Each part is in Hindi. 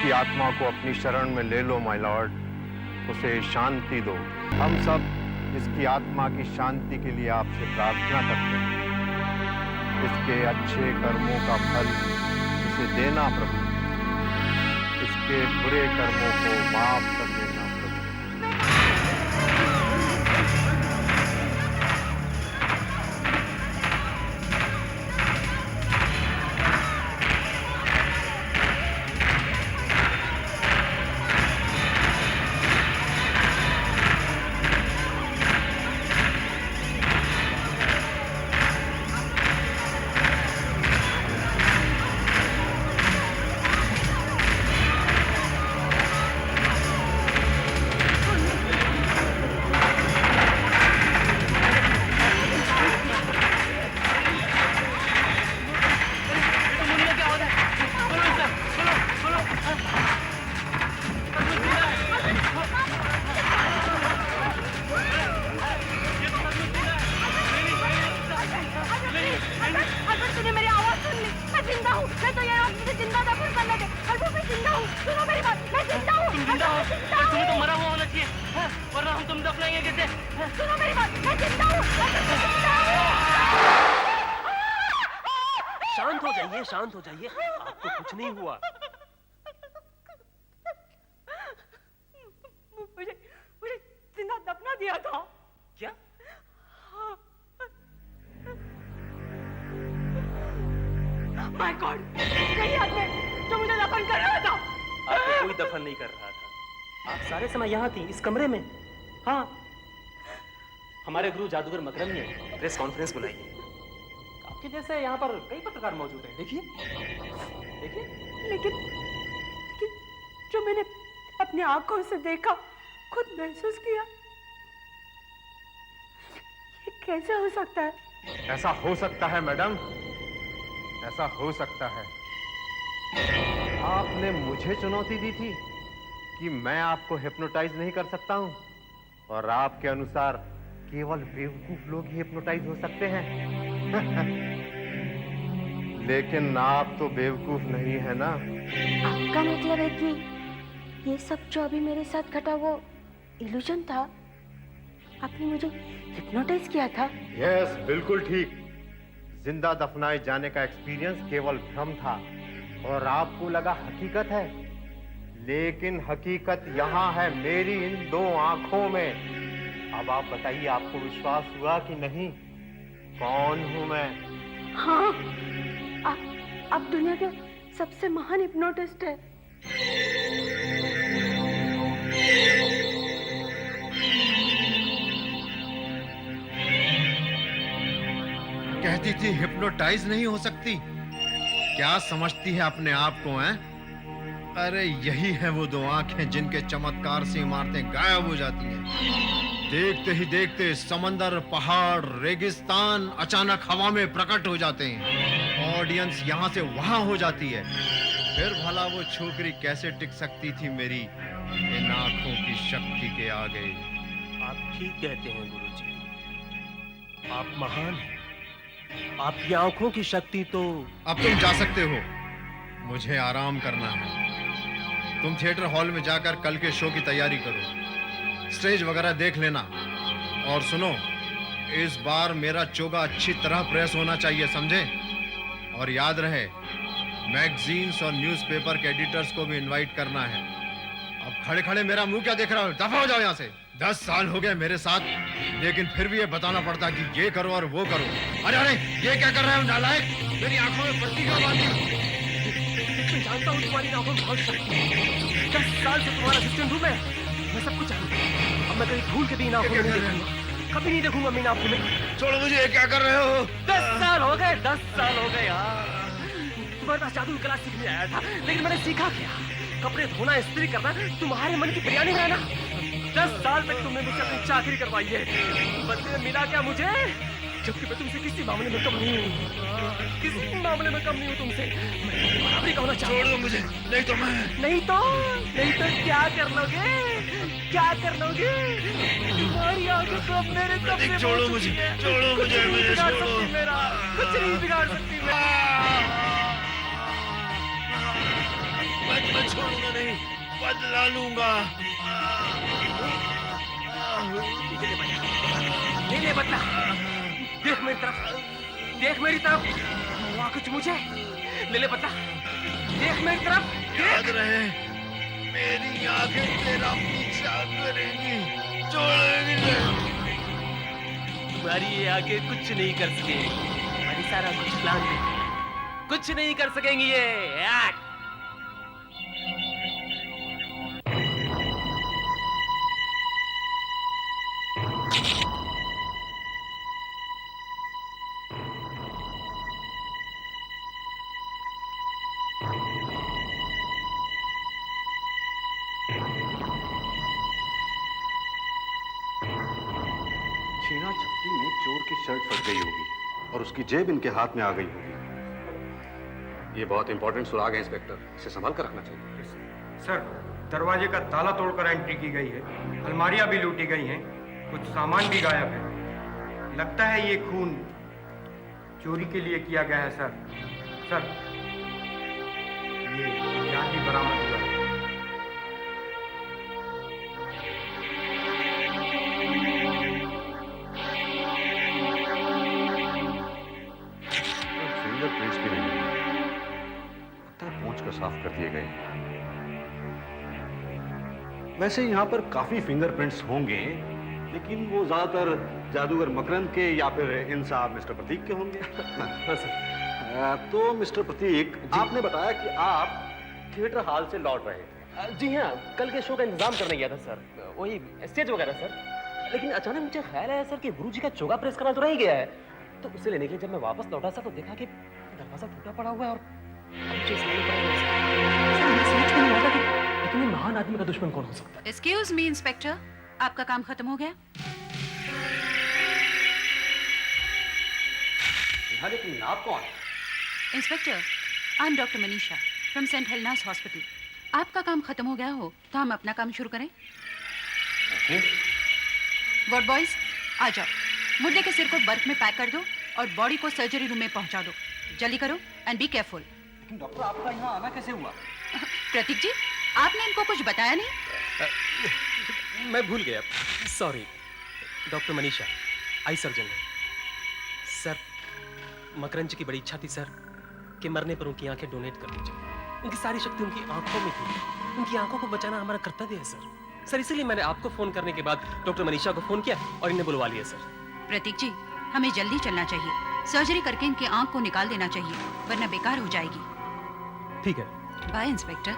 जिसकी आत्मा को अपनी शरण में ले लो माय लॉर्ड, उसे शांति दो। हम सब जिसकी आत्मा की शांति के लिए आपसे प्रार्थना करते हैं, इसके अच्छे कर्मों का फल इसे देना प्रभु, इसके बुरे कर्मों को माफ कर देना प्रभु। शांत हो जाइए, आपको कुछ नहीं हुआ। मुझे जिंदा दफना दिया था। क्या? माय गॉड, यही आदमी जो मुझे दफन कर रहा था। आपको कोई दफन नहीं कर रहा था, आप सारे समय यहाँ थी, इस कमरे में। हाँ, हमारे गुरु जादूगर मकरम ने प्रेस कॉन्फ्रेंस बुलाई है। आपके जैसे यहाँ पर कई पत्रकार मौजूद हैं, देखिए देखिए। लेकिन जो मैंने अपनी आंखों से देखा, खुद महसूस किया, ये कैसे हो सकता है? ऐसा हो सकता है मैडम, ऐसा हो सकता है। आपने मुझे चुनौती दी थी कि मैं आपको हिप्नोटाइज नहीं कर सकता हूं, और आपके अनुसार केवल बेवकूफ लोग ही हिप्नोटाइज हो सकते हैं। लेकिन आप तो बेवकूफ नहीं है ना? आपका मतलब है कि ये सब जो अभी मेरे साथ घटा वो इल्यूजन था? आपने मुझे हिप्नोटाइज किया था? यस, बिल्कुल ठीक। जिंदा दफनाए जाने का एक्सपीरियंस केवल भ्रम था और आपको लगा हकीकत है, लेकिन हकीकत यहाँ है मेरी इन दो आंखों में। अब आप बताइए, आपको विश्वास हुआ कि नहीं? कौन हूं मैं? हाँ, आप दुनिया के सबसे महान हिप्नोटिस्ट है। कहती थी हिप्नोटाइज नहीं हो सकती। क्या समझती है अपने आप को, हैं? अरे यही है वो दो आंखें जिनके चमत्कार से इमारतें गायब हो जाती हैं। देखते ही देखते समंदर, पहाड़, रेगिस्तान अचानक हवा में प्रकट हो जाते हैं। ऑडियंस यहाँ से वहां हो जाती है। फिर भला वो छोकरी कैसे टिक सकती थी मेरी इन आंखों की शक्ति के आगे? आप ठीक कहते हैं गुरुजी, आप महान हैं। आपकी आंखों की शक्ति तो... अब तुम जा सकते हो, मुझे आराम करना है। तुम थिएटर हॉल में जाकर कल के शो की तैयारी करो, स्टेज वगैरह देख लेना। और सुनो, इस बार मेरा चोगा अच्छी तरह प्रेस होना चाहिए, समझे? और याद रहे, मैगजीन्स और न्यूज़पेपर के एडिटर्स को भी इनवाइट करना है। अब खड़े खड़े मेरा मुंह क्या देख रहा हो? दफा हो जाओ यहाँ से। 10 साल हो गए मेरे साथ, लेकिन फिर भी ये बताना पड़ता कि ये करो और वो करो। अरे अरे, ये क्या कर रहे हो नालायक? मेरी आंखों में पट्टी क्यों बांधी? मैं जानता हूँ तुम्हारी आंखों में बहुत शक्ति है। 10 साल से तुम्हारा असिस्टेंट हूँ मैं सब कुछ जानता हूँ। अब मैं कहीं भूल के भी इन आंखों में नहीं देखूंगा, कभी नहीं देखूंगा मैं इन आंखों में। छोड़ो मुझे, ये क्या कर रहे हो? 10 साल हो गए, 10 साल हो गए यार। तुम्हारे पास जादू की कला सीखने आया था, लेकिन मैंने सीखा क्या? कपड़े धोना, इस्त्री करना, तुम्हारे मन की बिरयानी बनाना। 10 साल तक तुमने मुझसे अपनी चाकरी करवाई है, बदले में मिला क्या मुझे? जबकि मैं तुमसे किसी मामले में कम नहीं हूँ, किसी मामले में कम नहीं हूँ तुमसे। मैं बराबरी का होना चाहता हूँ। मुझे, नहीं तो मैं... नहीं तो क्या कर लोगे? क्या कर लोगे? तुम्हारी आंखों को अब मेरे कब्जे। छोड़ो मुझे, छोड़ो मुझे, मुझे छोड़ो। मेरा कुछ नहीं बिगाड़ सकती मैं। मैं छोड़ूंगा नहीं, बदला लूंगा। ले ले बदला। देख मेरी तरफ, देख मेरी तरफ। हुआ कुछ मुझे? ले ले बदला। देख मेरी तरफ। याद रहे, मेरी आंखें तेरा पीछा करेंगी, छोड़ेंगी नहीं। तुम्हारी ये आंखें कुछ नहीं कर सकेंगी। हमारी सारा कुछ प्लान है, कुछ नहीं कर सकेंगी ये। छीना झपटी में चोर की शर्ट फट गई होगी और उसकी जेब इनके हाथ में आ गई होगी। ये बहुत इंपॉर्टेंट सुराग है इंस्पेक्टर, इसे संभाल कर रखना चाहिए। सर, दरवाजे का ताला तोड़कर एंट्री की गई है, अलमारियां भी लूटी गई हैं, कुछ सामान भी गायब है। लगता है ये खून चोरी के लिए किया गया है सर। सर, ये हथियार भी बरामद हुआ है। फिंगरप्रिंट्स भी नहीं है, पत्थर पोंछ कर साफ कर दिए गए। वैसे यहाँ पर काफी फिंगरप्रिंट्स होंगे, लेकिन वो ज्यादातर जादूगर मकरंद के या फिर इन साहब मिस्टर प्रतीक के होंगे। तो मिस्टर प्रतीक, आपने बताया कि आप थिएटर हॉल से लौट रहे थे। जी हाँ, कल के शो का इंतजाम करने गया था सर, वही स्टेज वगैरह सर। लेकिन अचानक मुझे ख्याल आया सर कि गुरुजी का चोगा प्रेस करना तो रह गया है, तो उसे लेने के लिए जब मैं वापस लौटा सर तो देखा कि दरवाजा टूटा पड़ा हुआ है और मुझे इसलिए पड़ा हुआ है। सर, मुझे समझ में नहीं आता कि इतने महान आदमी का दुश्मन कौन हो सकता है। एक्सक्यूज मी इंस्पेक्टर, आपका काम खत्म हो गया? हाँ, लेकिन आप कौन? Inspector, I am doctor Manisha from Saint Helena's hospital. आपका काम खत्म हो गया हो तो हम अपना काम शुरू करें। वार्ड बॉयज, आ जाओ। मुर्दे के सिर को बर्फ में पैक कर दो और बॉडी को सर्जरी रूम में पहुंचा दो। जल्दी करो एंड बी केयरफुल। डॉक्टर, आपका यहाँ आना कैसे हुआ? प्रतीक जी, आपने इनको कुछ बताया नहीं? मैं भूल गया, sorry. Doctor Manisha, eye surgeon है सर। मकरंद जी की बड़ी इच्छा थी सर कि मरने पर उनकी आंखें डोनेट कर दी जाए। उनकी सारी शक्ति उनकी आंखों में थी। उनकी आंखों को बचाना हमारा कर्तव्य है सर। सर, इसीलिए मैंने आपको फोन करने के बाद डॉक्टर मनीषा को फोन किया और इन्हें बुलवा लिया सर। प्रतीक जी, हमें जल्दी चलना चाहिए। सर्जरी करके इनकी आंख को निकाल देना चाहिए, वरना बेकार हो जाएगी। ठीक है, बाय इंस्पेक्टर।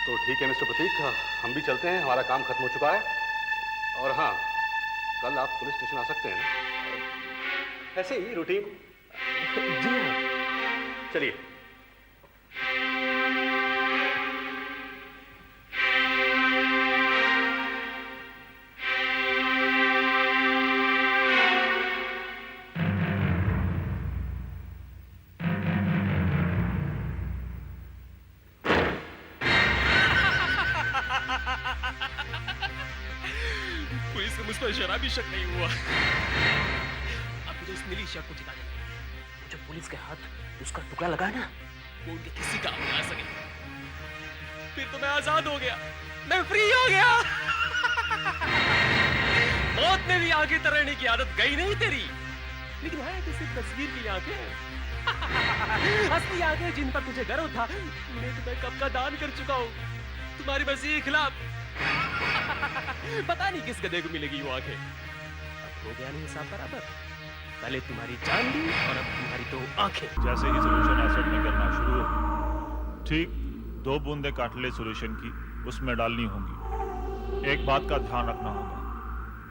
तो ठीक है मिस्टर प्रतीक, हम भी चलते हैं, हमारा काम खत्म हो चुका है। और हाँ, कल आप पुलिस स्टेशन आ सकते हैं ना? ऐसे ही रूटीन। जी हाँ। चलिए। पुलिस को मुझ पर जरा भी शक नहीं हुआ। अब मुझे इस नीली शर्ट को ठिकाने लगा। जो पुलिस के हाथ उसका टुकड़ा लगा ना, वो उनके किसी काम नहीं आ सके। फिर तो मैं आजाद हो गया, मैं फ्री हो गया। मौत में भी आंखें तरने की आदत गई नहीं तेरी, लेकिन है तो सिर्फ तस्वीर की आंखें। असली आंखें जिन पर तुझे गर्व था, उन्हें तो मैं कब का दान कर चुका हूँ तुम्हारी मर्जी के खिलाफ। पता नहीं किस गधे को मिलेगी वो आंखें। अब हो गया नहीं हिसाब बराबर। पहले तुम्हारी जान ली और अब तुम्हारी दो आंखें। जैसे ही सोल्यूशन एसिड में करना शुरू हो, ठीक 2 बूंदे कार्टिलेज सोल्यूशन की उसमें डालनी होंगी। एक बात का ध्यान रखना होगा,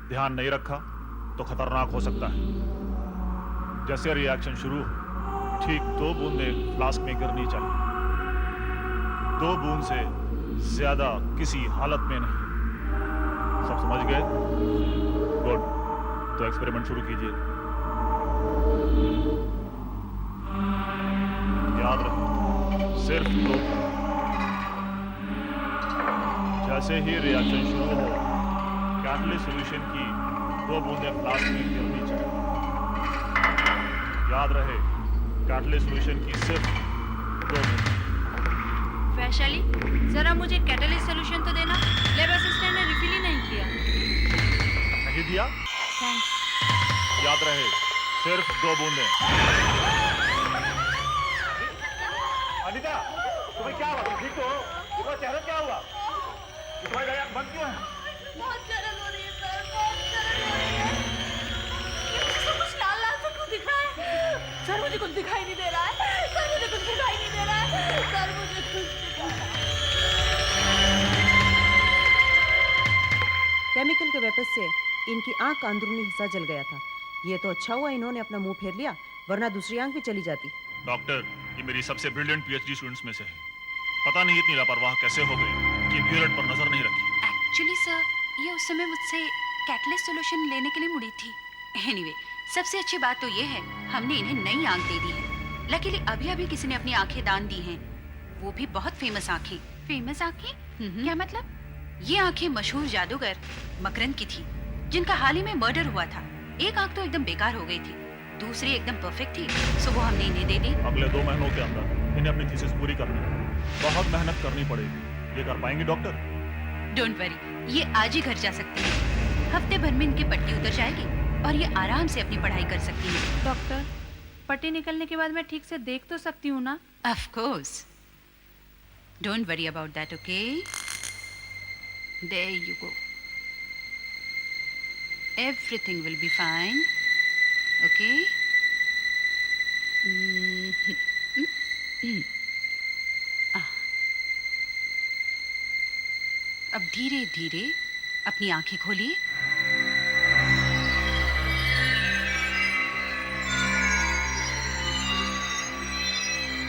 ध्यान नहीं रखा तो खतरनाक हो सकता है। जैसे रिएक्शन शुरू हो, ठीक 2 बूंदे फ्लास्क में गिरनी चाहिए। 2 बूंद से ज्यादा किसी हालत में नहीं। सब समझ गए? गुड। तो एक्सपेरिमेंट शुरू कीजिए। याद रखो, सिर्फ 2। जैसे ही रिएक्शन शुरू हो, कैटलिस्ट सॉल्यूशन की 2 बूंदें फ्लास्क में गिरनी चाहिए। याद रहे, कार्टलेज सॉल्यूशन की सिर्फ 2 बूंद। वैशाली, जरा मुझे कैटलिस्ट सॉल्यूशन तो देना। लैब असिस्टेंट ने रिफिल ही नहीं किया। नहीं दिया? थैंक्स। याद रहे, सिर्फ 2 बूंदें। अनीता, तुम्हें क्या हुआ? तुम ठीक तो हो? तुम्हारा चेहरा क्या हुआ? तुम्हारी आंख बंद क्यों है? बहुत जलन हो रही है सर, बहुत जलन हो रही है। मुझे सब कुछ लाल लाल सा क्यों दिख रहा है? सर मुझे कुछ दिखाई नहीं दे रहा है। सर मुझे कुछ दिखाई नहीं दे रहा है। सर मुझे कुछ केमिकल के वेपस से इनकी आंख का अंदरूनी हिस्सा जल गया था। ये तो अच्छा हुआ इन्होंने अपना मुंह फेर लिया, वरना दूसरी आंख भी चली जाती। डॉक्टर, ये मेरी सबसे ब्रिलियंट पीएचडी स्टूडेंट्स में से है। पता नहीं इतनी लापरवाह कैसे हो गई कि प्यूरेट पर नजर नहीं रखी। एक्चुअली सर, ये उस समय मुझसे कैटलिस्ट सॉल्यूशन लेने के लिए मुड़ी थी। एनीवे, सबसे अच्छी बात तो ये है हमने इन्हें नई आंख दे दी है। लकीली अभी अभी किसी ने अपनी आंखें दान दी हैं, वो भी बहुत फेमस आंखें। फेमस आंखें? क्या मतलब? ये आंखें मशहूर जादूगर मकरंद की थी, जिनका हाल ही में मर्डर हुआ था। एक आंख तो एकदम बेकार हो गई थी, दूसरी एकदम परफेक्ट थी, सो वो हमने इन्हें दे दी। अगले 2 महीनों के अंदर इन्हें अपनी थीसिस पूरी करनी है। बहुत मेहनत करनी पड़ेगी। ये कर पाएंगे डॉक्टर? डोंट वरी, ये आज ही घर जा सकती है। हफ्ते भर में इनकी पट्टी उतर जाएगी और ये आराम से अपनी पढ़ाई कर सकती है। डॉक्टर, पट्टी निकलने के बाद मैं ठीक से देख तो सकती हूँ ना? Of course, don't worry about that, okay? There you go, everything will be fine, okay? अब धीरे धीरे अपनी आंखें खोलिए।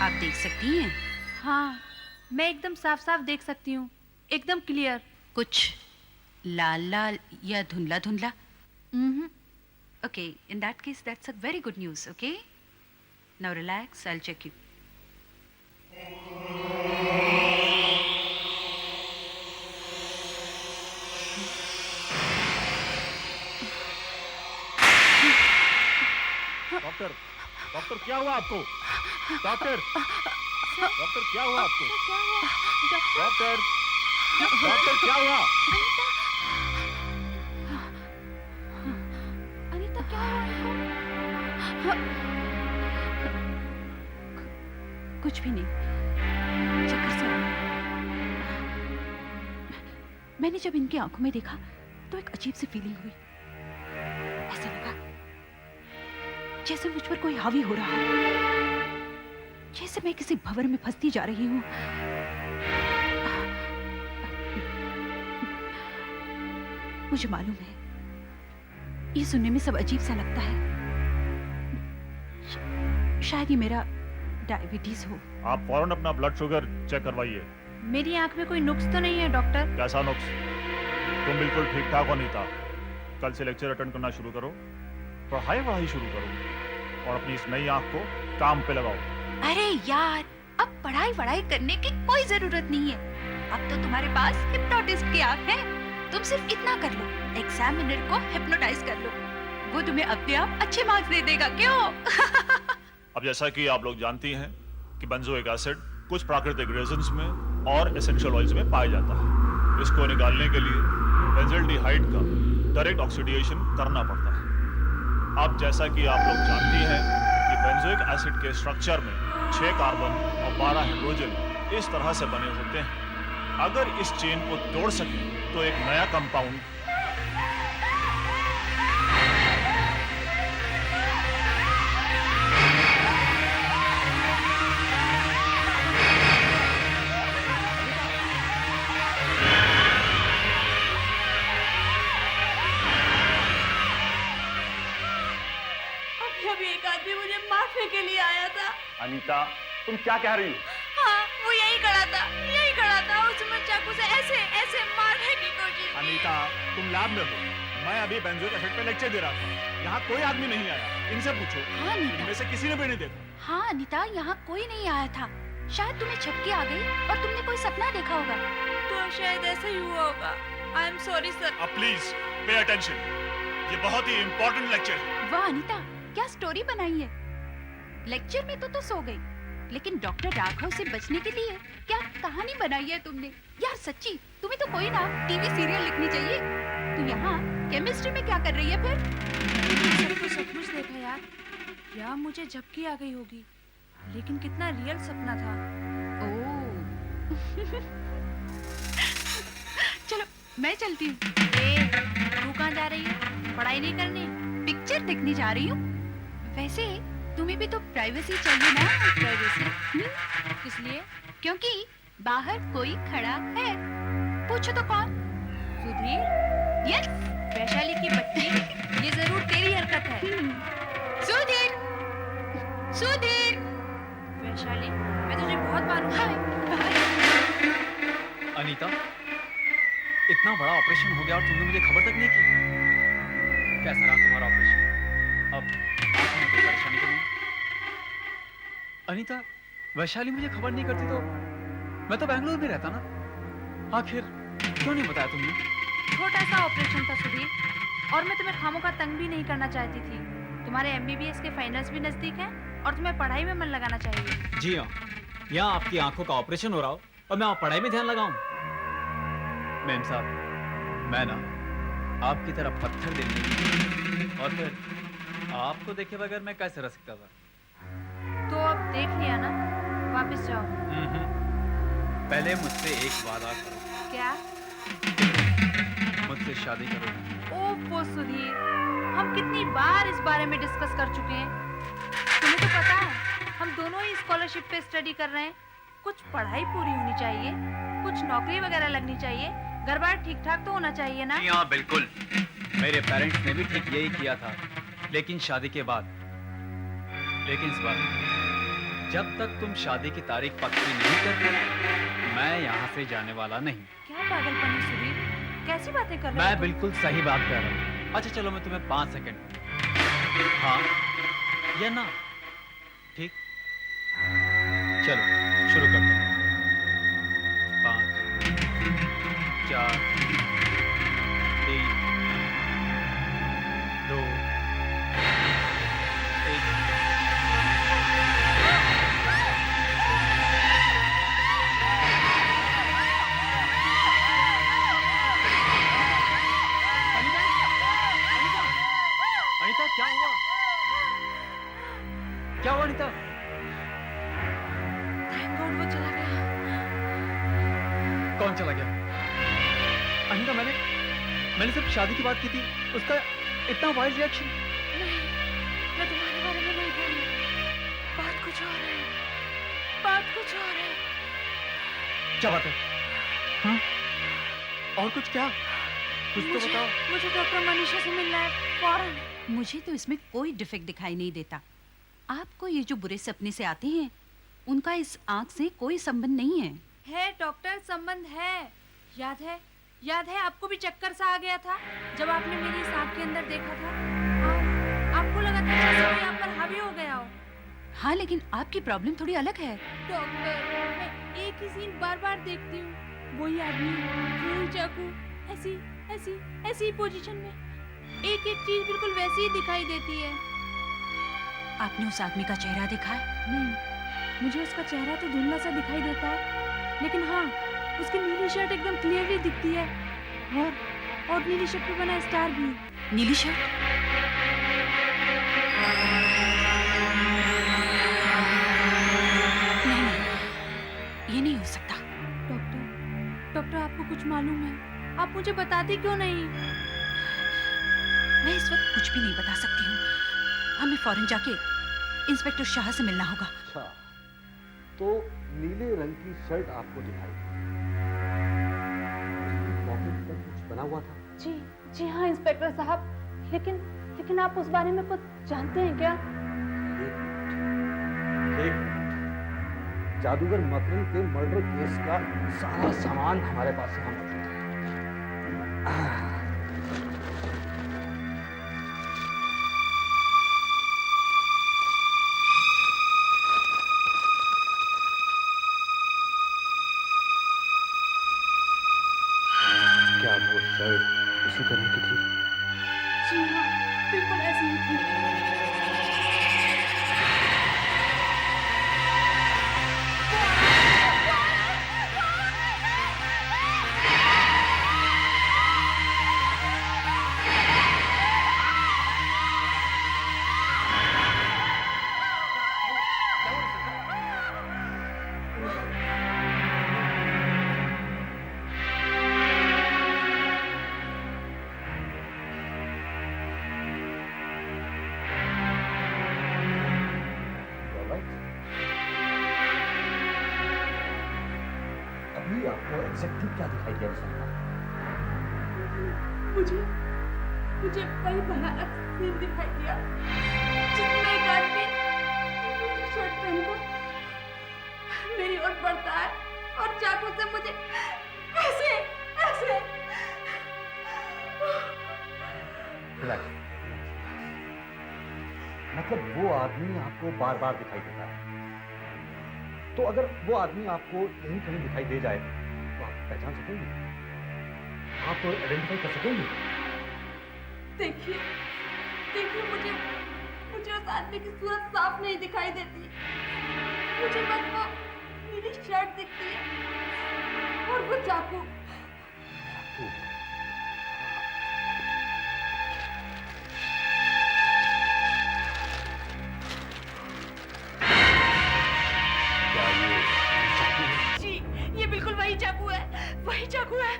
आप देख सकती हैं? हाँ, मैं एकदम साफ साफ देख सकती हूँ, एकदम क्लियर। कुछ लाल लाल या धुंधला धुंधला? Okay, in that case that's a very good news, okay? Now relax, I will check you. Doctor, doctor क्या हुआ आपको? डॉक्टर, डॉक्टर क्या हुआ आपको? डॉक्टर, डॉक्टर क्या हुआ? अनीता, क्या हुआ आपको? कुछ भी नहीं, चक्कर से आ रहा। मैंने जब इनकी आंखों में देखा तो एक अजीब सी फीलिंग हुई। ऐसा लगा जैसे मुझ पर कोई हावी हो रहा है, जैसे मैं किसी भंवर में फंसती जा रही हूँ। मुझे मालूम है, ये सुनने में सब अजीब सा लगता है। शायद ये मेरा डायबिटीज हो। आप फौरन अपना ब्लड शुगर चेक करवाइए। मेरी आंख में कोई नुक्स तो नहीं है डॉक्टर? कैसा नुक्स? तुम बिल्कुल ठीक ठाक हो अनीता। कल से लेक्चर अटेंड करना शुरू करो, पढ़ाई शुरू करो और अपनी इस नई आंख को काम पे लगाओ। अरे यार, अब पढ़ाई करने की कोई जरूरत नहीं है। अब तो तुम्हारे पास हिप्नोटिस्ट की आंख है। तुम सिर्फ इतना कर लो, एग्जामिनर को हिप्नोटाइज कर लो, वो तुम्हें अपने आप अच्छे मार्क्स दे देगा। क्यों? अब जैसा कि आप लोग जानती हैं कि बेंजोइक एसिड कुछ प्राकृतिक रेजिन्स में और एसेंशियल ऑयल्स में पाया जाता है। इसको निकालने के लिए बेंजल्डिहाइड का डायरेक्ट ऑक्सीडेशन करना पड़ता है। अब जैसा कि आप लोग जानती हैं कि बेंजोइक एसिड के स्ट्रक्चर में 6 कार्बन और 12 हाइड्रोजन इस तरह से बने होते हैं। अगर इस चेन को तोड़ सकें तो एक नया कंपाउंड अभी एक आदमी मुझे मारने के लिए आया था। अनीता, तुम क्या कह रही हो? हाँ, वो यही खड़ा था, उसमें चाकू से ऐसे मारने की कोशिश की। अनीता, तुम लैब में हो, मैं अभी बेंजोइक एसिड पे लेक्चर दे रहा था। यहाँ कोई आदमी नहीं आया, इनसे पूछो। हाँ अनीता, इनमें से किसी ने भी नहीं देखा। हाँ अनीता, यहाँ कोई नहीं आया था। शायद तुम्हें झपकी आ गई और तुमने कोई सपना देखा होगा। तो शायद ऐसा ही हुआ होगा। I am sorry sir. अब प्लीज पे अटेंशन, ये बहुत ही इंपॉर्टेंट लेक्चर है। वाह अनीता, क्या स्टोरी बनाई है। लेक्चर में तो सो गई, लेकिन डॉक्टर राघव से बचने के लिए क्या कहानी बनाई है तुमने? यार सच्ची, तुम्हें तो कोई ना टीवी सीरियल लिखनी चाहिए। तू यहाँ केमिस्ट्री में क्या कर रही है फिर? सब कुछ सचमुच देखा यार, या मुझे झपकी आ गई होगी, लेकिन कितना रियल सपना था। चलो मैं चलती हूँ। तू कहाँ जा रही है? पढ़ाई नहीं करनी? पिक्चर देखने जा रही हूँ। वैसे तुम्हें भी तो प्राइवेसी चाहिए ना? प्राइवेसी? किस लिए? क्योंकि बाहर कोई खड़ा है। पूछो तो कौन? सुधीर? यस, वैशाली की बच्ची, ये जरूर तेरी हरकत है। सुधीर, सुधीर। वैशाली, मैं तुझे बहुत मारूंगा। अनीता, इतना बड़ा ऑपरेशन हो गया और तुमने मुझे खबर तक नहीं की। कैसा रहा तुम्हारा ऑपरेशन? अब आंखों में कोई परेशानी तो नहीं? अनीता, वैशाली मुझे खबर नहीं करती तो मैं तो बेंगलुरु में रहता ना। आखिर क्यों नहीं बताया तुमने? छोटा सा ऑपरेशन था सुधीर, और मैं तुम्हें खामों तंग भी नहीं करना चाहती थी। तुम्हारे MBBS के फाइनल्स भी नजदीक हैं और तुम्हें पढ़ाई में मन लगाना चाहिए। जी हाँ, यहाँ आपकी आंखों का ऑपरेशन हो रहा हो और मैं आप पढ़ाई में ध्यान लगाऊं। मैम साहब, मैं ना आपकी तरह पत्थर दिल नहीं, और फिर आपको देखे बगैर मैं कैसे रह सकता था? तो अब देख लिया ना, वापस जाओ। पहले मुझसे एक वादा करो। क्या? मुझसे शादी करो। ओफो सुधीर, हम कितनी बार इस बारे में डिस्कस कर चुके हैं। तुम्हें तो पता है, हम दोनों ही स्कॉलरशिप पे स्टडी कर रहे हैं। कुछ पढ़ाई पूरी होनी चाहिए, कुछ नौकरी वगैरह लगनी चाहिए, घर बार ठीक ठाक तो होना चाहिए ना? हाँ बिल्कुल, मेरे पेरेंट्स ने भी ठीक यही किया था, लेकिन शादी के बाद। लेकिन इस बार जब तक तुम शादी की तारीख पक्की नहीं करते, मैं यहाँ से जाने वाला नहीं। क्या पागलपन है सुधीर, कैसी बातें कर रहे हो? मैं बिल्कुल सही बात कर रहा हूँ। अच्छा चलो, मैं तुम्हें 5 सेकंड, हाँ या ना, ठीक? चलो शुरू करते हैं। 5, 4, 3, 2, 1। अनीता, क्या हुआ? क्या हुआ अनीता? थैंक गॉड वो चला गया। कौन चला गया? अनीता, मैंने सिर्फ शादी की बात की थी, उसका इतना वाइल्ड रिएक्शन। नहीं, मैं तुम्हारे बारे में नहीं बोल रही। बात कुछ और है, बात कुछ और है। क्या बात है? हाँ? और कुछ क्या? कुछ तो बताओ। मुझे डॉक्टर मनीषा से मिलना है फौरन। मुझे तो इसमें कोई डिफेक्ट दिखाई नहीं देता। आपको ये जो बुरे सपने से आते हैं, उनका इस आंख से कोई संबंध नहीं है। है डॉक्टर, संबंध है। याद है आपको भी चक्कर सा आ गया था जब आपने मेरी इस आंख के अंदर देखा था। आपको लगा था जैसे कोई आप पर हावी हो गया हो। हाँ, लेकिन आपकी प्रॉब्लम थोड़ी अलग है। डॉक्टर, मैं एक ही सीन बार बार देखती हूँ। वही आदमी, वही चाकू, ऐसी पोजीशन में। एक चीज बिल्कुल वैसी ही दिखाई देती है। आपने उस आदमी का चेहरा देखा है? नहीं, मुझे उसका चेहरा तो धुंधला सा दिखाई देता है, लेकिन हाँ, उसकी नीली शर्ट एकदम क्लियरली दिखती है, और नीली शर्ट पे बना स्टार भी। नीली शर्ट? नहीं, ये नहीं हो सकता। डॉक्टर, आपको कुछ मालूम है? आप मुझे बताती क्यों नहीं? मैं इस वक्त कुछ भी नहीं बता सकती हूँ। हमें फौरन जाके इंस्पेक्टर शाह से मिलना होगा। अच्छा, तो नीले रंग की शर्ट आपको दिखाई, पॉकेट पर कुछ बना हुआ था? जी हाँ इंस्पेक्टर साहब, लेकिन आप उस बारे में कुछ जानते हैं क्या? एक मिनट। जादूगर मकरन के मर्डर केस का सारा सामान हमारे पास यहाँ मौजूद है। क्या वो शर्ट उसी तरह की थी? जी हाँ, बिल्कुल ऐसी ही थी। एग्जैक्टली क्या दिखाई दिया रिजवाना? मुझे वही भयानक सीन दिखाई दिया जिसमें एक आदमी मेरी शर्ट पहनकर मेरी ओर बढ़ता है और चाकू से मुझे ऐसे ऐसे रिलैक्स। मतलब वो आदमी आपको बार बार दिखाई देता है, तो अगर वो आदमी आपको यहीं कहीं दिखाई दे जाए तो आप पहचान सकेंगे, आप आइडेंटिफाई कर सकेंगे? देखिए मुझे उस आदमी की सूरत साफ नहीं दिखाई देती, मुझे बस वो मेरी शर्ट दिखती है और वो चाकू। जी, ये बिल्कुल वही चाकू है, वही चाकू है।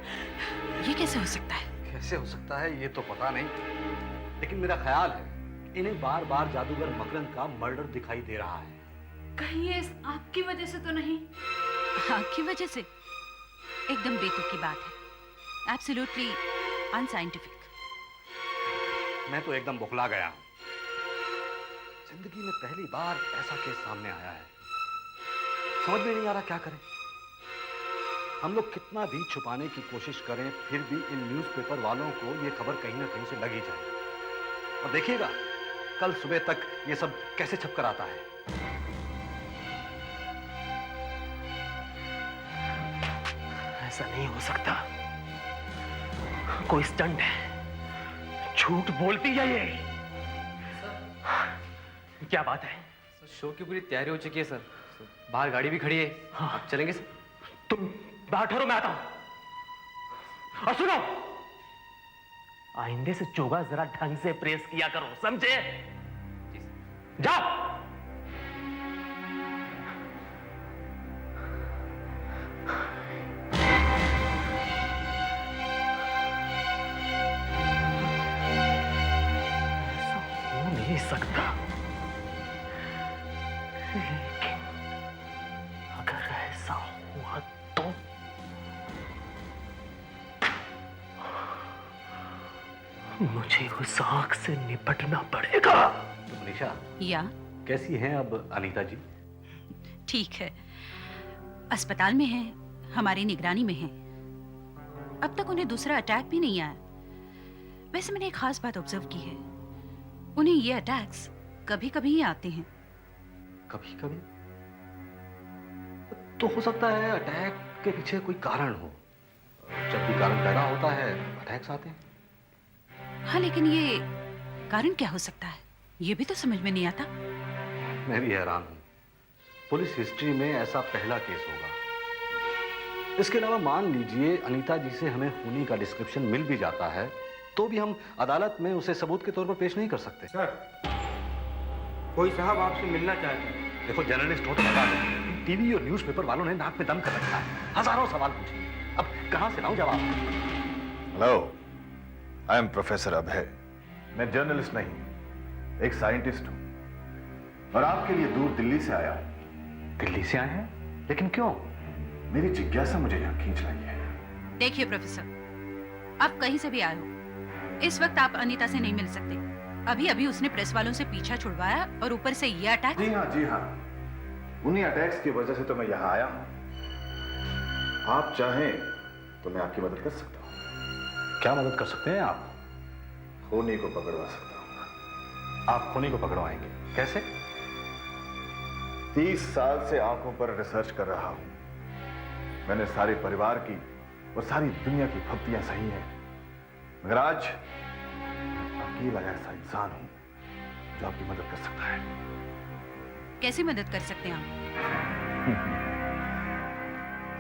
ये कैसे हो सकता है? कैसे हो सकता है ये तो पता नहीं, लेकिन मेरा ख्याल है इन्हें बार बार जादूगर मकरंद का मर्डर दिखाई दे रहा है। कहीं ये आपकी वजह से तो नहीं? आपकी वजह से? एकदम बेतुकी बात है, एब्सोल्युटली अनसाइंटिफिक। मैं तो एकदम बौखला गया हूं। जिंदगी में पहली बार ऐसा केस सामने आया है, समझ में नहीं आ रहा क्या करें। हम लोग कितना भी छुपाने की कोशिश करें, फिर भी इन न्यूज़पेपर वालों को ये खबर कहीं ना कहीं से लग ही जाएगी। और देखिएगा कल सुबह तक ये सब कैसे छपकर आता है। ऐसा नहीं हो सकता, कोई स्टंट है, झूठ बोलती है ये। क्या बात है? शो की पूरी तैयारी हो चुकी है सर, बाहर गाड़ी भी खड़ी है। हाँ। आप चलेंगे सर? तुम बाहर ठहरो, मैं आता हूं। और सुनो, आइंदे से चोगा जरा ढंग से प्रेस किया करो, समझे? जाओ। ऐसा हो नहीं सकता, लेकिन अगर ऐसा हुआ तो मुझे उस आंख से निपटना पड़ेगा। तो मनीषा, या कैसी हैं अब अनीता जी? ठीक है, अस्पताल में है, हमारी निगरानी में है। अब तक उन्हें दूसरा अटैक भी नहीं आया। वैसे मैंने एक खास बात ऑब्जर्व की है, उन्हें ये अटैक्स कभी कभी ही आते हैं। कभी कभी? तो हो सकता है अटैक के पीछे कोई कारण हो। जब भी कारण पैदा होता है अटैक्स आते हैं। हाँ, लेकिन ये कारण क्या हो सकता है, ये भी तो समझ में नहीं आता। मैं भी हैरान हूं। पुलिस हिस्ट्री में ऐसा पहला केस होगा। इसके अलावा मान लीजिए अनीता जी से हमें खूनी का डिस्क्रिप्शन मिल भी जाता है, तो भी हम अदालत में उसे सबूत के तौर पर पेश नहीं कर सकते। सर, कोई साहब आपसे मिलना चाहते हैं। देखो, जर्नलिस्ट हो तो बता दो, टीवी और न्यूज़पेपर वालों ने नाक में दम कर रखा है, हजारों सवाल पूछे, अब कहां से लाऊं जवाब? हेलो, आई एम प्रोफेसर अभय। मैं जर्नलिस्ट नहीं, एक साइंटिस्ट हूं और आपके लिए दूर दिल्ली से आया हूं। दिल्ली से आए हैं? लेकिन क्यों? मेरी जिज्ञासा मुझे यहां खींच लाई है। देखिए प्रोफेसर, आप कहीं से भी आए हो, इस वक्त आप अनीता से नहीं मिल सकते। अभी अभी उसने प्रेस वालों से पीछा छुड़वाया और ऊपर से ये अटैक। जी हाँ, उन्हीं अटैक्स की वजह से तो मैं यहां आया हूं। आप चाहें तो मैं आपकी मदद कर सकता हूं। क्या मदद कर सकते हैं आप? खूनी को पकड़वा सकता हूं। आप खूनी को पकड़वाएंगे? कैसे? 30 साल से आंखों पर रिसर्च कर रहा हूं। मैंने सारे परिवार की और सारी दुनिया की फप्तियां सही हैं, मगर आज अकेला ऐसा इंसान हूं जो आपकी मदद कर सकता है। कैसे मदद कर सकते हैं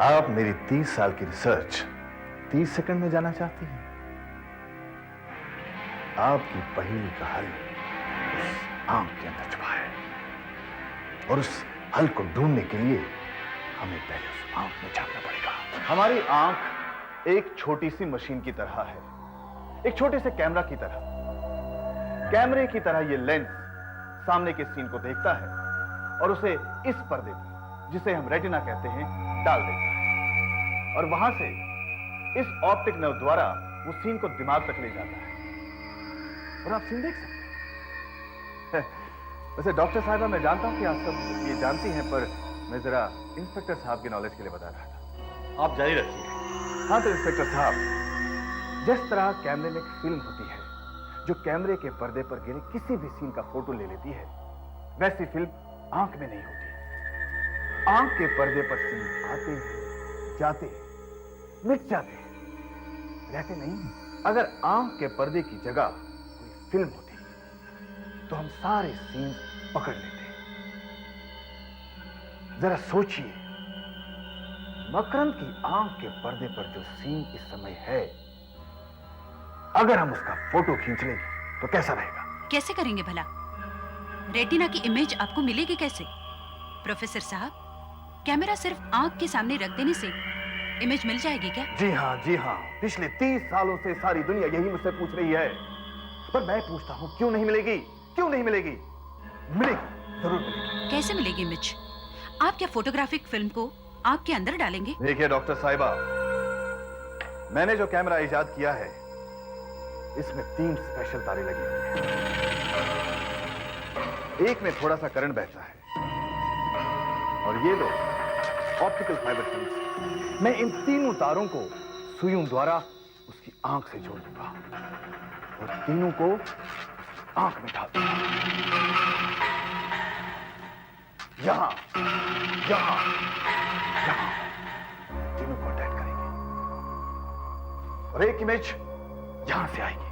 आप मेरी 30 साल की रिसर्च 30 सेकंड में जाना चाहती हैं? आपकी पहेली का हल उस आंख के अंदर छुपा है, और उस हल को ढूंढने के लिए हमें पहले उस आंख में झांकना पड़ेगा। हमारी आंख एक छोटी सी मशीन की तरह है, एक छोटे से कैमरा की तरह। कैमरे की तरह ये लेंस सामने के सीन को देखता है और उसे इस पर्दे पर, जिसे हम रेटिना कहते हैं, डाल देता है। और वहां से इस ऑप्टिक नर्व द्वारा वो सीन को दिमाग तक ले जाता है और आप सीन देख सकते हैं। वैसे डॉक्टर साहिबा, मैं जानता हूं कि आप सब ये जानती हैं, पर मैं जरा इंस्पेक्टर साहब के नॉलेज के लिए बता रहा था। आप जारी रखिए। हाँ तो इंस्पेक्टर साहब, जिस तरह कैमरे में एक फिल्म होती है जो कैमरे के पर्दे पर गिरे किसी भी सीन का फोटो ले लेती है, वैसी फिल्म आंख में नहीं होती। आंख के पर्दे पर सीन आते जाते मिट जाते रहते नहीं। अगर आंख के पर्दे की जगह कोई फिल्म होती तो हम सारे सीन पकड़ लेते। जरा सोचिए, मकरंद की आंख के पर्दे पर जो सीन इस समय है, अगर हम उसका फोटो खींच लें तो कैसा रहेगा? कैसे करेंगे भला? रेटिना की इमेज आपको मिलेगी कैसे? प्रोफेसर साहब, कैमरा सिर्फ आंख के सामने रख देने से इमेज मिल जाएगी क्या? जी हाँ, पिछले 30 सालों से सारी दुनिया यही मुझसे पूछ रही है, पर मैं पूछता हूं क्यों नहीं मिलेगी? क्यों नहीं मिलेगी? मिलेगी, जरूर मिलेगी। कैसे मिलेगी इमेज? आप क्या फोटोग्राफिक फिल्म को आंख के अंदर डालेंगे? देखिए डॉक्टर साहिबा, मैंने जो कैमरा इजाद किया है इसमें 3 स्पेशल तारे लगी हुई हैं। एक में थोड़ा सा करंट बहता है और ये दो ऑप्टिकल फाइबर ट्यूब्स। मैं इन तीनों तारों को सुइयों द्वारा उसकी आंख से जोड़ दूंगा और तीनों को आंख में डाल दूंगा। यहां यहां यहां तीनों कांटेक्ट करेंगे और एक इमेज यहां से आएगी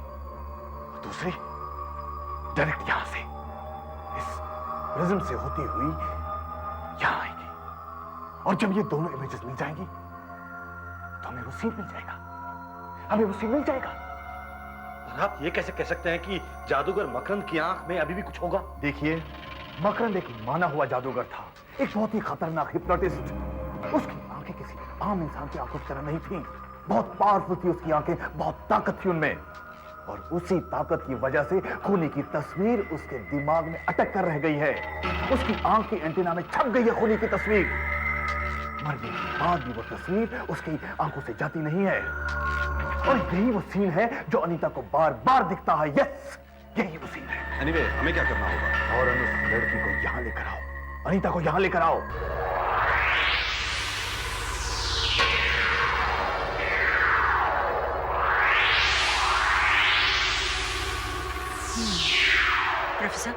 और दूसरी डायरेक्ट यहां से इस प्रिज्म से होती हुई यहां आएगी। और जब ये दोनों इमेजेस मिल जाएंगी तो हमें वो सीन मिल जाएगा। और आप ये कैसे कह सकते हैं कि जादूगर मकरंद की आंख में अभी भी कुछ होगा? देखिए, मकरंद एक माना हुआ जादूगर था, एक बहुत ही खतरनाक हिप्नोटिस्ट। उसकी आंखें किसी आम इंसान की आंखों की तरह नहीं थी, बहुत पावरफुल थी उसकी आंखें, बहुत ताकत थी उनमें। और उसी ताकत की वजह से खूनी की तस्वीर उसके दिमाग में अटक कर रह गई है। उसकी आंख की एंटीना में छप गई है खूनी की तस्वीर। मरने के बाद भी वो तस्वीर उसकी आंखों से जाती नहीं है। और यही वो सीन है जो अनीता को बार बार दिखता है। यस, यही वो सीन है। एनीवे, हमें क्या करना होगा? और उस लड़की को यहां लेकर आओ, अनीता को यहां लेकर आओ। प्रोफेसर,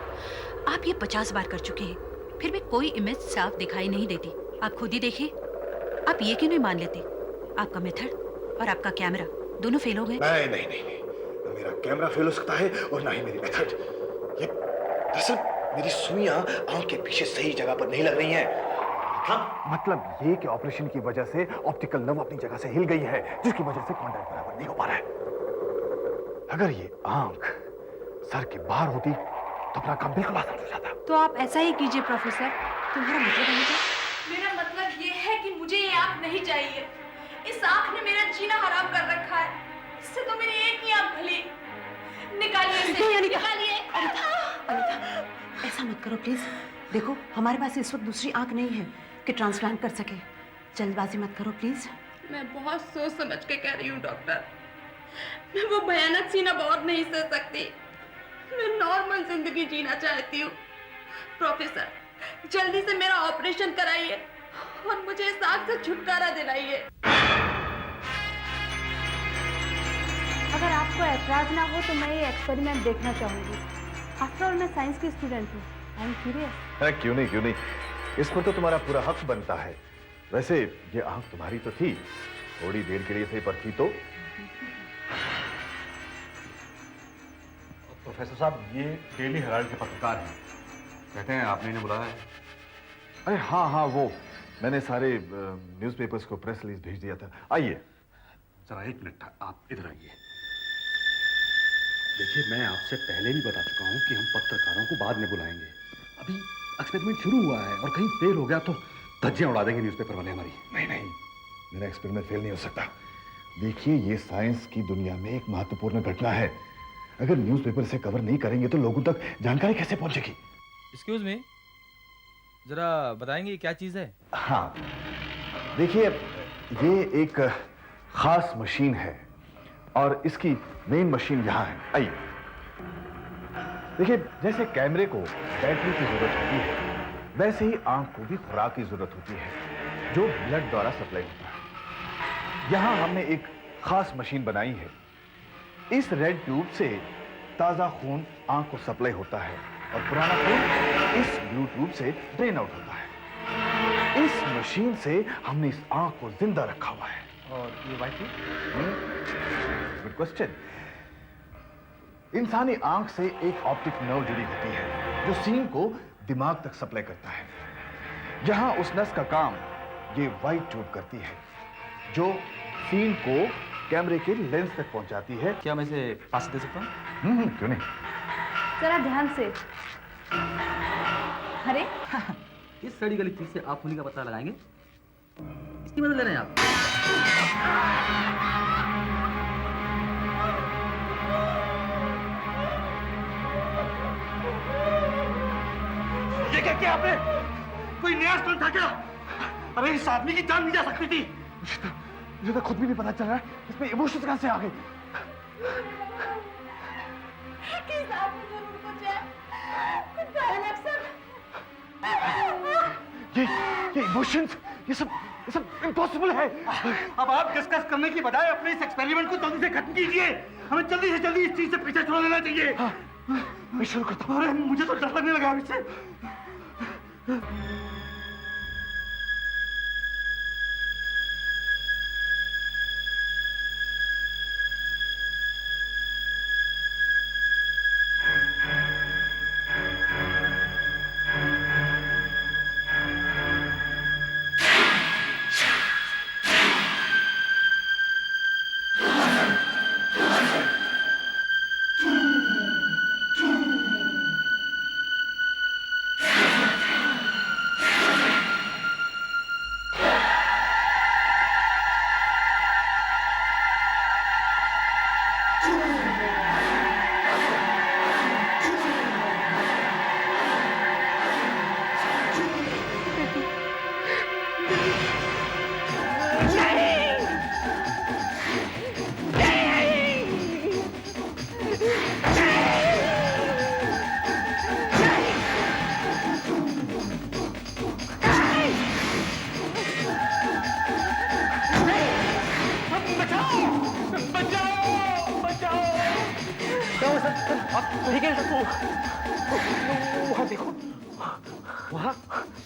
आप ये 50 बार कर चुके हैं, फिर भी कोई इमेज साफ दिखाई नहीं देती। आप खुद ही देखिए, आप ये क्यों नहीं मान लेते? आपका मेथड और आपका कैमरा दोनों फेल हो गए। नहीं, ना मेरा कैमरा फेल हो सकता है और ना ही मेरी मेथड। ये दरअसल मेरी सुइयां आंख के पीछे सही जगह पर नहीं लग रही हैं। मतलब ये कि ऑपरेशन की वजह से ऑप्टिकल नर्व अपनी जगह से हिल गई है, जिसकी वजह से कांटेक्ट बराबर नहीं हो पा रहा है। अगर ये आंख सर के बाहर होती तो अपना काम बिल्कुल आसान हो जाता। तो आप ऐसा ही कीजिए प्रोफेसर। तुम्हारा मतलब है क्या? मेरा मतलब ये है कि मुझे ये आंख नहीं चाहिए। इस आंख ने मेरा जीना हराम कर रखा है। इससे तो मेरी एक ही आंख भली। निकालिए इसे, निकालिए। अनीता, ऐसा मत करो प्लीज। देखो, हमारे पास इस वक्त दूसरी आंख नहीं है कि ट्रांसप्लांट कर सके। जल्दबाजी मत करो प्लीज। मैं बहुत सोच समझ के कह रही हूँ डॉक्टर। मैं वो भयानक सीना बहुत नहीं सह सकती। मैं नॉर्मल जिंदगी जीना चाहती हूँ। प्रोफेसर, जल्दी से मेरा ऑपरेशन कराइए और मुझे इस आग से छुटकारा दिलाइए। अगर आपको ऐतराज ना हो तो मैं ये एक्सपेरिमेंट देखना चाहूंगी। आफ्टर ऑल मैं साइंस की स्टूडेंट हूँ। I am curious. क्यों नहीं, इस पर तो तुम्हारा पूरा हक बनता है। वैसे ये आंख तुम्हारी तो थी, थोड़ी देर के लिए सही पर थी तो। प्रोफेसर साहब, ये डेली हेराल्ड के पत्रकार हैं, कहते हैं आपने इन्हें बुलाया है। अरे हाँ, वो मैंने सारे न्यूज़पेपर्स को प्रेस रिलीज भेज दिया था। आइए जरा एक मिनट, आप इधर आइए। देखिए, मैं आपसे पहले भी बता चुका हूं कि हम पत्रकारों को बाद में बुलाएंगे। अभी एक्सपेरिमेंट शुरू हुआ है और कहीं फेल हो गया तो धज्जियां उड़ा देंगे न्यूज़पेपर वाले हमारी। नहीं, मेरा एक्सपेरिमेंट फेल नहीं हो सकता। देखिए, ये साइंस की दुनिया में एक महत्वपूर्ण घटना है। अगर न्यूज़पेपर से कवर नहीं करेंगे तो लोगों तक जानकारी कैसे पहुंचेगी? एक्सक्यूज मी, जरा बताएंगे क्या चीज है? हाँ, देखिए, ये एक खास मशीन है और इसकी मेन मशीन यहां है। आइए देखिए, जैसे कैमरे को बैटरी की जरूरत होती है, वैसे ही आंख को भी खुराक की जरूरत होती है जो ब्लड द्वारा सप्लाई होता है। यहां हमने एक खास मशीन बनाई है। इस रेड ट्यूब से ताजा खून आंख को सप्लाई होता है और पुराना खून इस ब्लू ट्यूब से ड्रेन आउट होता है। इस मशीन से हमने इस आंख को जिंदा रखा हुआ है। और ये वाइट गुड क्वेश्चन। इंसानी आंख से एक ऑप्टिक नर्व जुड़ी होती है जो सीन को दिमाग तक सप्लाई करता है। यहां उस नस का काम ये व्हाइट ट्यूब करती है जो सीन को कैमरे के लेंस तक पहुंचाती है। क्या मैं इसे पास दे सकता हूँ? क्यों नहीं। जरा ध्यान से। अरे इस सड़ी गली चीज से आप होने का पता लगाएंगे, इसकी मदद ले रहे हैं आप? ये क्या किया आपने? कोई नया स्टंट था क्या? अरे इस आदमी की जान नहीं जा सकती थी। मुझे तो खुद भी नहीं पता चल रहा है इसमें इमोशंस कहां से आ गए। किस आदमी जरूर कुछ है, कुछ भयानक सब। ये इमोशंस, ये सब इम्पॉसिबल है। अब आप डिस्कस करने की बजाय अपने इस एक्सपेरिमेंट को जल्दी से खत्म कीजिए। हमें जल्दी से जल्दी इस चीज से पीछे छोड़ लेना चाहिए। मैं शुरू करता हूँ। अरे मुझे तो डर लगने लगा इससे। ठीक है वहां देखो, वहां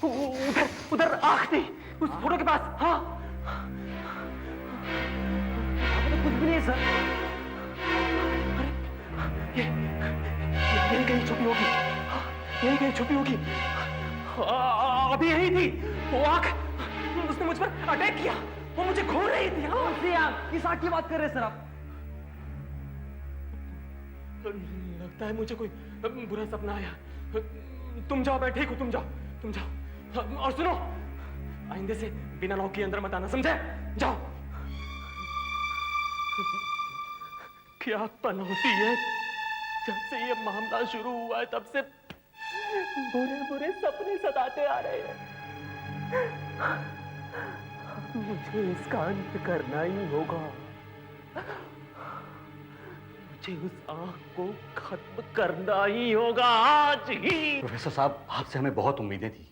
उधर उधर आंख थी उस फोटो के पास। हाँ तो कुछ भी नहीं सर। अरे यही कहीं छुपी होगी, यही कहीं छुपी होगी। अभी यही थी वो आंख, उसने मुझ पर अटैक किया, वो मुझे घूर रही थी। हाँ किस आंख की बात कर रहे हैं सर आप? लगता है मुझे कोई बुरा सपना आया। तुम जाओ, मैं ठीक हूं, तुम जाओ, तुम जाओ। और सुनो, आइंदे से बिना लॉक के अंदर मत आना, समझे? जाओ। क्या पनौती है, जब से ये मामला शुरू हुआ है तब से बुरे बुरे सपने सताते आ रहे हैं। मुझे इसका अंत करना ही होगा। मुझे उस आंख को खत्म करना ही होगा आज ही। प्रोफेसर साहब, आपसे हमें बहुत उम्मीदें थी,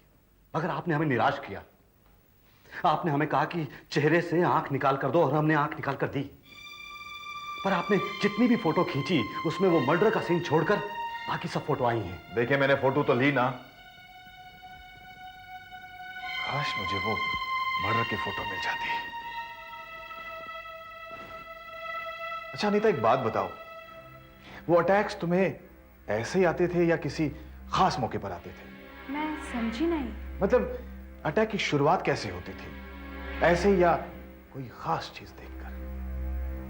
मगर आपने हमें निराश किया। आपने हमें कहा कि चेहरे से आंख निकाल कर दो और हमने आंख निकाल कर दी। पर आपने जितनी भी फोटो खींची उसमें वो मर्डर का सीन छोड़कर बाकी सब फोटो आई हैं। देखिए, मैंने फोटो तो ली ना, काश मुझे वो मर्डर की फोटो मिल जाती। अच्छा अनीता, एक बात बताओ, वो अटैक्स तुम्हें ऐसे ही आते थे या किसी खास मौके पर आते थे? मैं समझी नहीं। मतलब अटैक की शुरुआत कैसे होती थी, ऐसे ही या कोई खास चीज देखकर?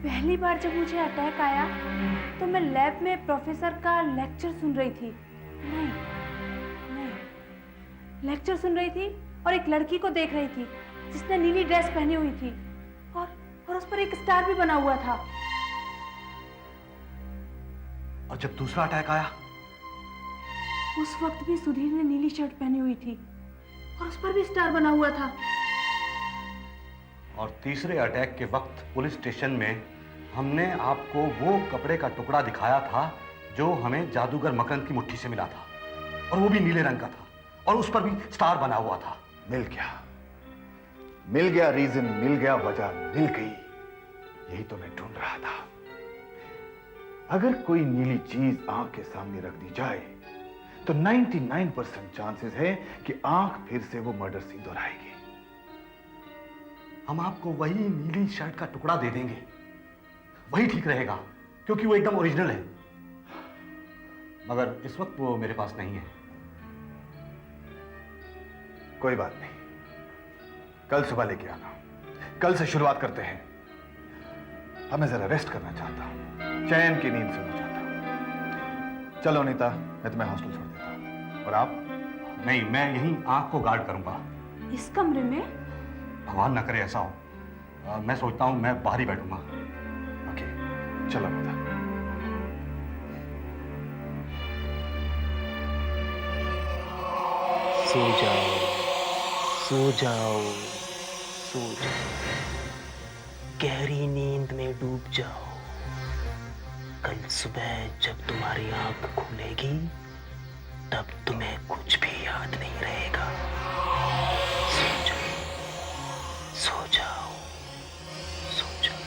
पहली बार जब मुझे अटैक आया तो मैं लैब में प्रोफेसर का लेक्चर सुन रही थी। नहीं, लेक्चर सुन रही थी और एक लड़की को देख रही थी जिसने नीली ड्रेस पहनी हुई थी और उस पर एक स्टार भी बना हुआ था। और जब दूसरा अटैक आया उस वक्त भी सुधीर ने नीली शर्ट पहनी हुई थी और उस पर भी स्टार बना हुआ था। और तीसरे अटैक के वक्त पुलिस स्टेशन में हमने आपको वो कपड़े का टुकड़ा दिखाया था जो हमें जादूगर मकरंद की मुट्ठी से मिला था, और वो भी नीले रंग का था, और उस पर भी स्टार बना हुआ था। मिल गया रीजन, मिल गया वजह, मिल गई। यही तो मैं ढूंढ रहा था। अगर कोई नीली चीज आंख के सामने रख दी जाए तो 99% चांसेस है कि आंख फिर से वो मर्डर सीन दोहराएगी। हम आपको वही नीली शर्ट का टुकड़ा दे देंगे, वही ठीक रहेगा, क्योंकि वो एकदम ओरिजिनल है। मगर इस वक्त वो मेरे पास नहीं है। कोई बात नहीं, कल सुबह लेके आना। कल से शुरुआत करते हैं। अब मैं जरा रेस्ट करना चाहता हूं, चैन की नींद सोना चाहता हूं। चलो अनीता, मैं तुम्हें हॉस्टल छोड़ देता हूं। और आप? नहीं, मैं यहीं आंख को गार्ड करूंगा। इस कमरे में? भगवान ना करे ऐसा हो। मैं सोचता हूं मैं बाहर ही बैठूंगा। ओके, चलो अनीता। सो जाओ, सो जाओ, सो जाओ, गहरी नींद में डूब जाओ। कल सुबह जब तुम्हारी आंख खुलेगी तब तुम्हें कुछ भी याद नहीं रहेगा। सो जाओ, सो जाओ, सो जाओ।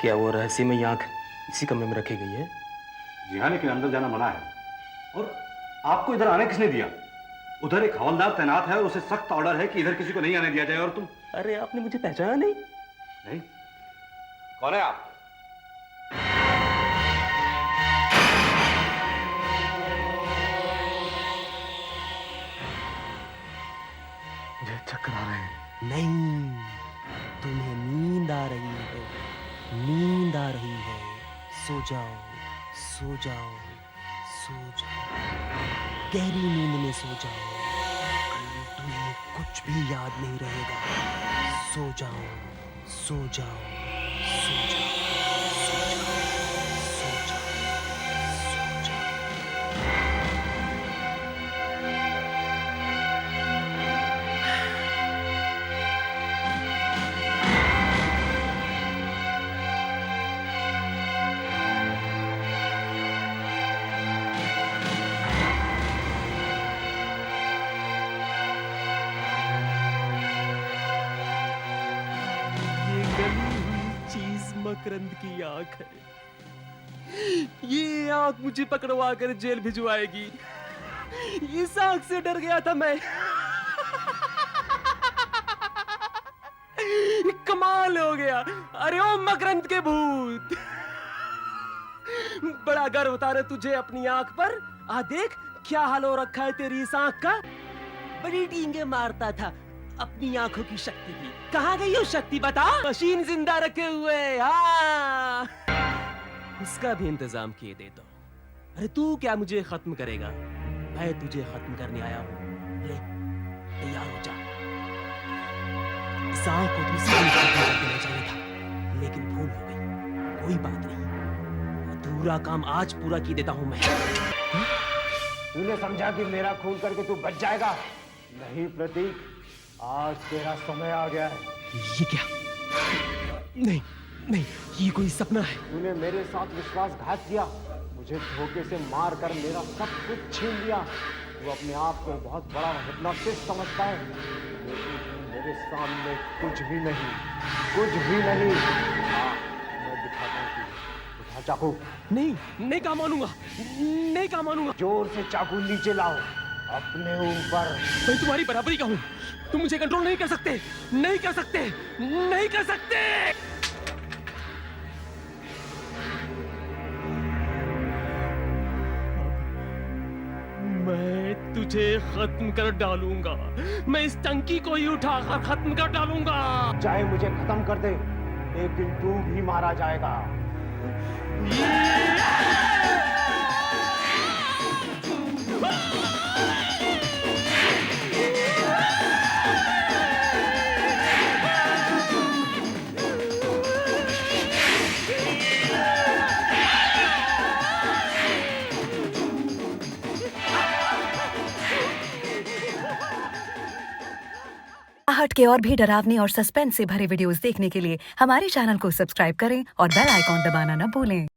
क्या वो रहस्यमयी आंख इसी कमरे में रखी गई है? जी हाँ, लेकिन अंदर जाना मना है। और आपको इधर आने किसने दिया? उधर एक हवलदार तैनात है और उसे सख्त ऑर्डर है कि इधर किसी को नहीं आने दिया जाए। और तुम? अरे आपने मुझे पहचाना नहीं? नहीं। कौन है आप? मुझे चक्कर आ रहे हैं। नहीं, तुम्हें नींद आ रही है, नींद आ रही है। सो जाओ, सो जाओ, सो जाओ, गहरी नींद में सो जाओ। कल तुम्हें कुछ भी याद नहीं रहेगा। सो जाओ, सो जाओ, सो जाओ, सो जाओ, सो जाओ, सो जाओ। मकरंद की आंख है। ये आंख मुझे पकड़वा कर जेल भिजवाएगी। इस आंख से डर गया था मैं। कमाल हो गया। अरे ओ मकरंद के भूत, बड़ा गर्व होता है तुझे अपनी आंख पर। आ देख क्या हाल हो रखा है तेरी इस आंख का। बड़ी टींगे मारता था अपनी आंखों की शक्ति की। कहाँ गई वो शक्ति बता? मशीन जिंदा रखे हुए। हाँ, उसका भी इंतजाम किए दे दो। अरे तू क्या मुझे खत्म करेगा? मैं तुझे खत्म करने आया हूँ। ले, तैयार हो जा। इस आंख को दूसरी देना चाहिए था, लेकिन भूल हो गई। कोई बात नहीं, अधूरा काम आज पूरा की देता हूँ मैं। तूने समझा कि मेरा खून करके तू बच जाएगा? नहीं प्रतीक, आज तेरा समय आ गया है। ये क्या? नहीं नहीं, ये कोई सपना है। तूने मेरे साथ विश्वासघात किया, मुझे धोखे से मार कर मेरा सब कुछ छीन लिया। तू अपने आप को बहुत बड़ा हिप्नोटिस्ट समझता है, लेकिन मेरे सामने कुछ भी नहीं, कुछ भी नहीं। हाँ, मैं दिखाता हूँ तुझे। उठा चाकू। नहीं नहीं, काम मानूंगा, नहीं काम मानूंगा। जोर से चाकू नीचे लाओ अपने ऊपर। मैं तुम्हारी बराबरी का हूँ, तुम मुझे कंट्रोल नहीं कर सकते, नहीं कर सकते, नहीं कर सकते। मैं तुझे खत्म कर डालूंगा। मैं इस टंकी को ही उठाकर खत्म कर डालूंगा। चाहे मुझे खत्म कर दे, एक दिन तू भी मारा जाएगा। आहट के और भी डरावने और सस्पेंस से भरे वीडियोस देखने के लिए हमारे चैनल को सब्सक्राइब करें और बेल आइकॉन दबाना न भूलें।